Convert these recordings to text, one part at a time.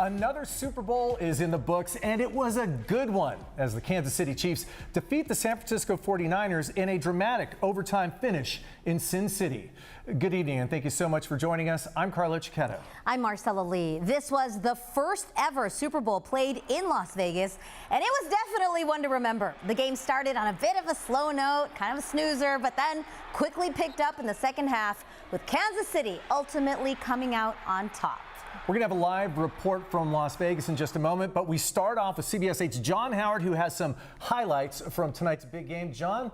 Another Super Bowl is in the books, and it was a good one as the Kansas City Chiefs defeat the San Francisco 49ers in a dramatic overtime finish in Sin City. Good evening, and thank you so much for joining us. I'm Carlo Cicchetto. I'm Marcella Lee. This was the first ever Super Bowl played in Las Vegas, and it was definitely one to remember. The game started on a bit of a slow note, kind of a snoozer, but then quickly picked up in the second half, with Kansas City ultimately coming out on top. We're going to have a live report from Las Vegas in just a moment, but we start off with CBS 8's John Howard, who has some highlights from tonight's big game. John,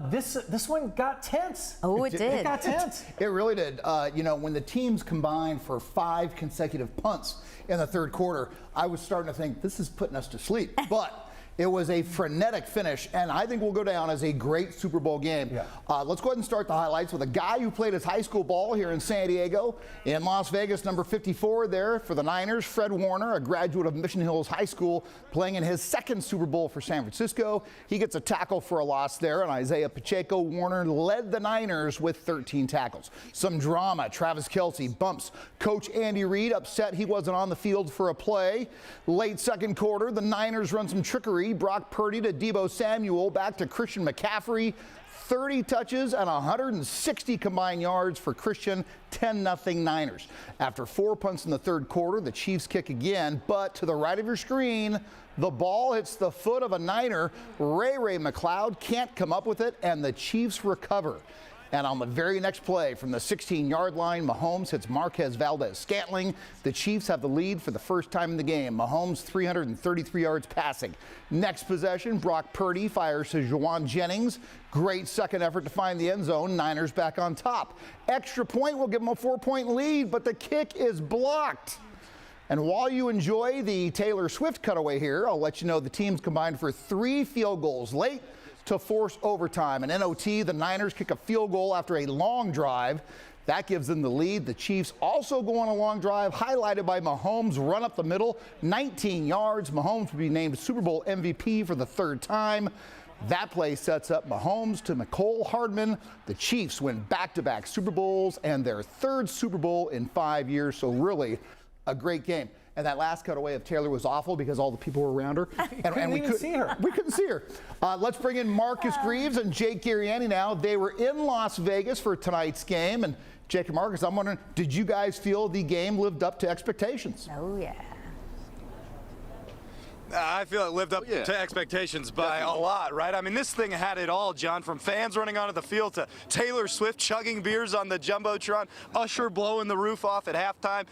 this one got tense. Oh, it did. It got tense. It really did. You know, when the teams combined for 5 consecutive punts in the third quarter, I was starting to think this is putting us to sleep. But it was a frenetic finish, and I think will go down as a great Super Bowl game. Yeah. Let's go ahead and start the highlights with a guy who played his high school ball here in San Diego. In Las Vegas, number 54 there for the Niners, Fred Warner, a graduate of Mission Hills High School, playing in his second Super Bowl for San Francisco. He gets a tackle for a loss there, and Isaiah Pacheco. Warner led the Niners with 13 tackles. Some drama. Travis Kelce bumps Coach Andy Reid, upset he wasn't on the field for a play. Late second quarter, the Niners run some trickery. Brock Purdy to Deebo Samuel, back to Christian McCaffrey. 30 touches and 160 combined yards for Christian. 10-0 Niners. After 4 punts in the third quarter, the Chiefs kick again, but to the right of your screen, the ball hits the foot of a Niner. Ray McLeod can't come up with it, and the Chiefs recover. And on the very next play, from the 16-yard line, Mahomes hits Marquez Valdez-Scantling. The Chiefs have the lead for the first time in the game. Mahomes 333 yards passing. Next possession, Brock Purdy fires to Juwan Jennings. Great second effort to find the end zone. Niners back on top. Extra point will give them a 4-point lead, but the kick is blocked. And while you enjoy the Taylor Swift cutaway here, I'll let you know the teams combined for 3 field goals late to force overtime. And NOT, the Niners kick a field goal after a long drive. That gives them the lead. The Chiefs also go on a long drive, highlighted by Mahomes' run up the middle, 19 yards. Mahomes will be named Super Bowl MVP for the 3rd time. That play sets up Mahomes to Mecole Hardman. The Chiefs win back-to-back Super Bowls and their 3rd Super Bowl in 5 years. So really a great game. And that last cutaway of Taylor was awful because all the people were around her. And we couldn't see her. We couldn't see her. Let's bring in Marcus Greaves and Jake Garriani now. They were in Las Vegas for tonight's game. And Jake and Marcus, I'm wondering, did you guys feel the game lived up to expectations? Oh, yeah. I feel it lived up to expectations by a lot, right? I mean, this thing had it all, John, from fans running onto the field to Taylor Swift chugging beers on the Jumbotron, Usher blowing the roof off at halftime,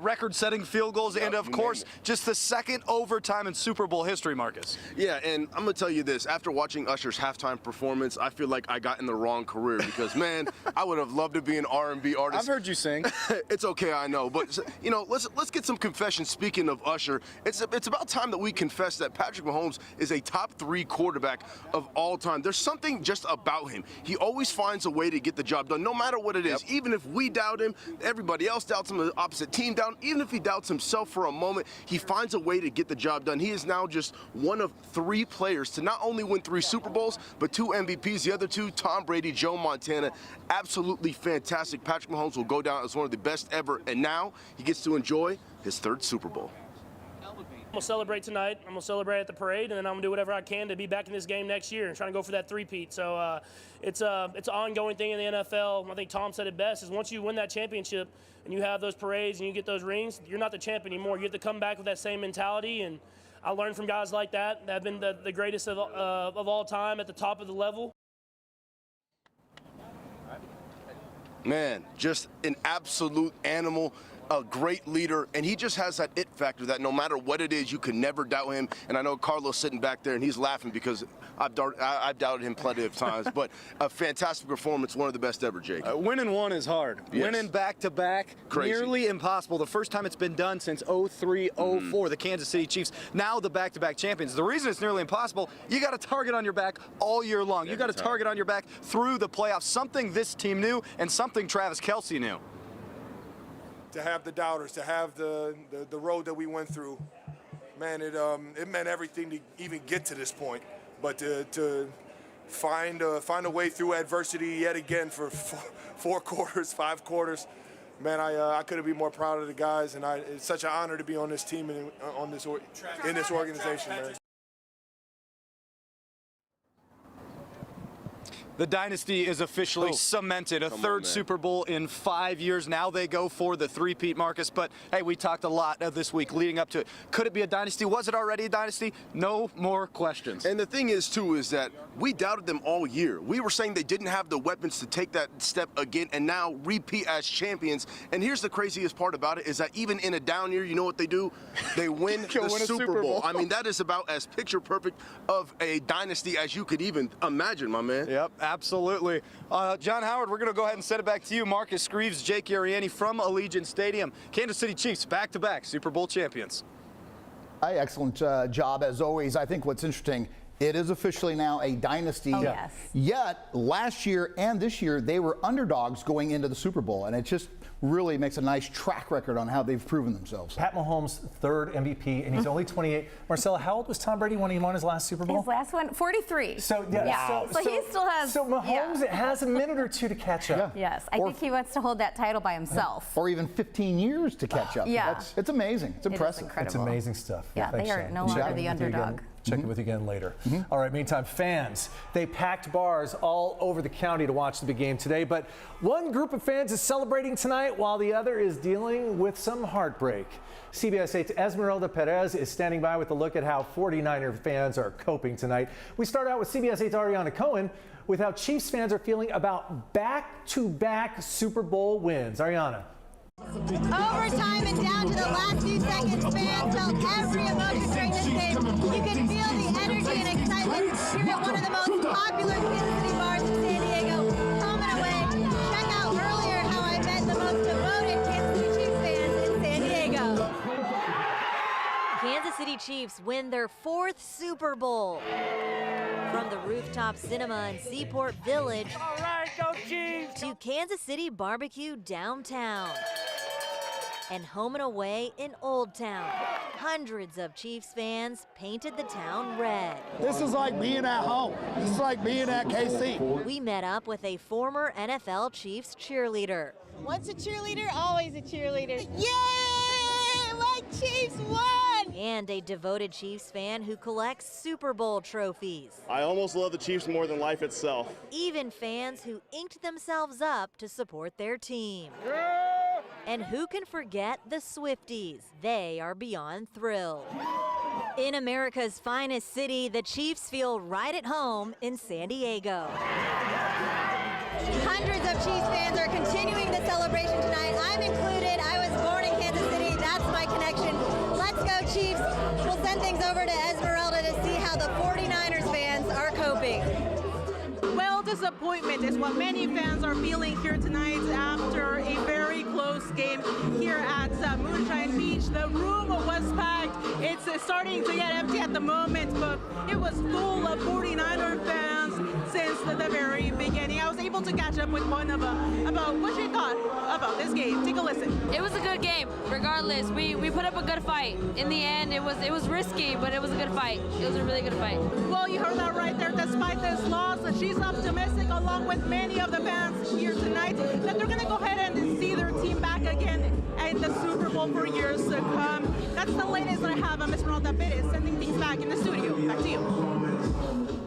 record-setting field goals, and, of course, just the second overtime in Super Bowl history, Marcus. Yeah, and I'm going to tell you this. After watching Usher's halftime performance, I feel like I got in the wrong career because, man, I would have loved to be an R&B artist. I've heard you sing. It's okay, I know. But, you know, let's get some confessions. Speaking of Usher, it's about time that we confess that Patrick Mahomes is a top 3 quarterback of all time. There's something just about him. He always finds a way to get the job done, no matter what it is. Even if we doubt him, everybody else doubts him, the opposite team down. Even if he doubts himself for a moment, he finds a way to get the job done. He is now just one of 3 players to not only win 3 Super Bowls, but 2 MVPs. The other 2, Tom Brady, Joe Montana. Absolutely fantastic. Patrick Mahomes will go down as one of the best ever, and now he gets to enjoy his 3rd Super Bowl. I'm going to celebrate tonight. I'm going to celebrate at the parade, and then I'm going to do whatever I can to be back in this game next year and trying to go for that 3-peat. So it's an ongoing thing in the NFL. I think Tom said it best, is once you win that championship and you have those parades and you get those rings, you're not the champ anymore. You have to come back with that same mentality, and I learned from guys like that that have been the greatest of all time at the top of the level. Man, just an absolute animal. A great leader, and he just has that it factor that no matter what it is, you can never doubt him. And I know Carlos sitting back there, and he's laughing because I've doubted him plenty of times. But a fantastic performance, one of the best ever, Jake. Winning one is hard. Yes. Winning back-to-back, nearly impossible. The first time it's been done since 03-04, the Kansas City Chiefs, now the back-to-back champions. The reason it's nearly impossible, you got a target on your back all year long. You got a target on your back through the playoffs, something this team knew and something Travis Kelce knew. To have the doubters, to have the road that we went through, man, it meant everything to even get to this point. But to find a way through adversity yet again for 4 quarters, 5 quarters, man, I couldn't be more proud of the guys, and it's such an honor to be on this team and in this organization, man. The dynasty is officially cemented. A third Super Bowl in 5 years. Now they go for the three-peat, Marcus. But, hey, we talked a lot this week leading up to it. Could it be a dynasty? Was it already a dynasty? No more questions. And the thing is, too, is that we doubted them all year. We were saying they didn't have the weapons to take that step again and now repeat as champions. And here's the craziest part about it is that even in a down year, you know what they do? They win the Super Bowl. I mean, that is about as picture perfect of a dynasty as you could even imagine, my man. Yep. Absolutely. John Howard, we're going to go ahead and send it back to you. Marcus Screeves, Jake Ariani from Allegiant Stadium. Kansas City Chiefs back-to-back Super Bowl champions. Excellent job as always. I think what's interesting, it is officially now a dynasty. Oh, yes. Yet last year and this year they were underdogs going into the Super Bowl, and it just really makes a nice track record on how they've proven themselves. Pat Mahomes, third MVP, and he's only 28. Marcella, how old was Tom Brady when he won his last Super Bowl? His last one, 43. So, yeah. So he still has. So Mahomes has a minute or two to catch up. Yes, I think he wants to hold that title by himself. Or even 15 years to catch up. Yeah. It's amazing. It's impressive. It's amazing stuff. Yeah, Thanks, they are Sean. no longer the underdog. Check it with you again later. All right, meantime, fans, they packed bars all over the county to watch the big game today, but one group of fans is celebrating tonight while the other is dealing with some heartbreak. CBS 8's Esmeralda Perez is standing by with a look at how 49er fans are coping tonight. We start out with CBS 8's Ariana Cohen with how Chiefs fans are feeling about back-to-back Super Bowl wins. Ariana. Overtime and down to the last few seconds, fans felt every emotion during this game. You could feel the energy and excitement here at one of the most popular Kansas City bars in San Diego. Coming away, check out earlier how I met the most devoted Kansas City Chiefs fans in San Diego. Kansas City Chiefs win their 4th Super Bowl. From the Rooftop Cinema in Seaport Village to Kansas City BBQ downtown and home and away in Old Town. Hundreds of Chiefs fans painted the town red. This is like being at home. This is like being at KC. We met up with a former NFL Chiefs cheerleader. Once a cheerleader, always a cheerleader. Yay! My Chiefs won! And a devoted Chiefs fan who collects Super Bowl trophies. I almost love the Chiefs more than life itself. Even fans who inked themselves up to support their team. And who can forget the Swifties? They are beyond thrilled. In America's finest city, the Chiefs feel right at home in San Diego. Hundreds of Chiefs fans are continuing the celebration tonight. I'm included. I was born in Kansas City. That's my connection. Let's go, Chiefs. We'll send things over to Esmeralda to see how the 49ers fans are coping. Well, disappointment is what many fans are feeling here tonight after a very close game here at Moonshine Beach. The room was packed. It's starting to get empty at the moment, but it was full of 49er fans since the very beginning. I was able to catch up with one of them about what she thought about this game. Take a listen. It was a good game. Regardless, we put up a good fight. In the end, it was risky, but it was a good fight. It was a really good fight. Well, you heard that right there. Despite this loss, she's optimistic, along with many of the fans here tonight, that they're going to go ahead and see their team back again in the Super Bowl for years to come. That's the latest that I have. I'm Esmeralda Perez, sending things back in the studio. Back to you.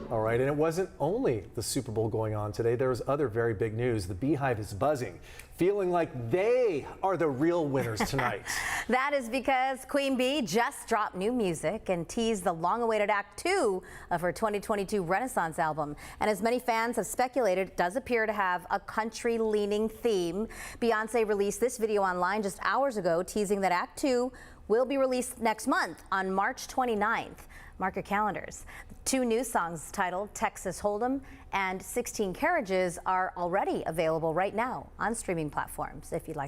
All right, and it wasn't only the Super Bowl going on today. There was other very big news. The Beehive is buzzing, feeling like they are the real winners tonight. That is because Queen Bee just dropped new music and teased the long-awaited Act 2 of her 2022 Renaissance album. And as many fans have speculated, it does appear to have a country-leaning theme. Beyonce released this video online just hours ago, teasing that Act 2 will be released next month on March 29th. Mark your calendars. The 2 new songs titled Texas Hold'em and 16 Carriages are already available right now on streaming platforms if you'd like.